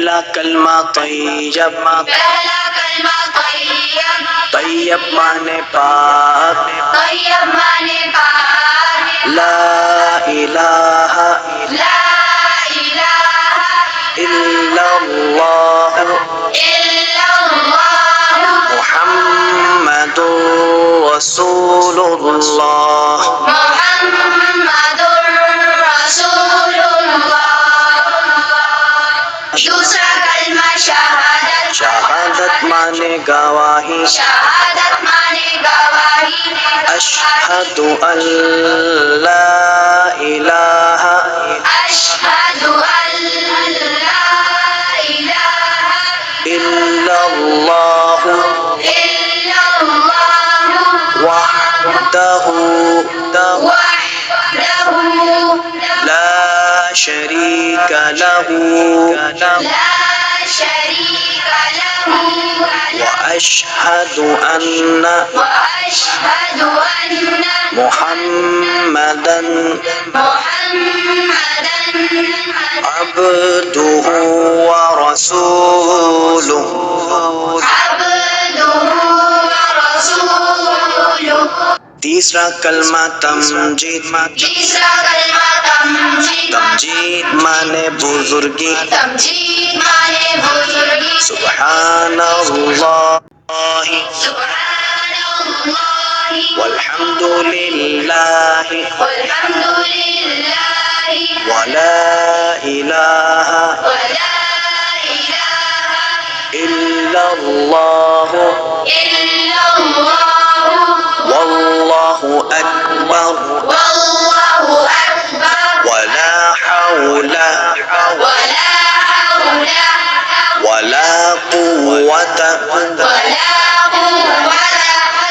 पहला कलमा तैयब, पहला कलमा तैयब, तैयब माने पाक, तैयब माने पाक, ला इलाहा ला इलाहा इल्लल्लाह इल्लल्लाह मुहम्मदुर रसूलुल्लाह। मुहम्मदुर रसूलुल्लाह। दूसरा कलमा शहादत, शहादत माने गवाही, शहादत माने गवाही, अशहदु अल्ला इलाहा अशहदु अल्ला इलाहा इल्लल्लाह इल्लल्लाह वहदहु वहदहु ला शरीका लहू ला शरीका लहु वअशहदु अन्ना वअशहदु अन्ना मुहम्मदन मुहम्मदन अब्दुहु व रसूलुहु। अब्दुहु व रसूलुहु। तीसरा कलमा तमजीद, तीसरा कलमा तमजीद, तमजीद माने बुजुर्गी, तमजीद माने बुजुर्गी, सुब्हानल्लाह सुब्हानल्लाह वल्हम्दुलिल्लाह वल्हम्दुलिल्लाह वला इलाहा वला इलाहा इल्लल्लाह इल्लल्लाह वल्लाहु अकबर वल्लाहु अकबर वला हौला वला हौला वला कुव्वता वला कुव्वता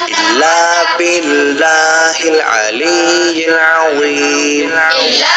इल्ला बिल्लाहिल अलिय्यिल अज़ीम। इल्ला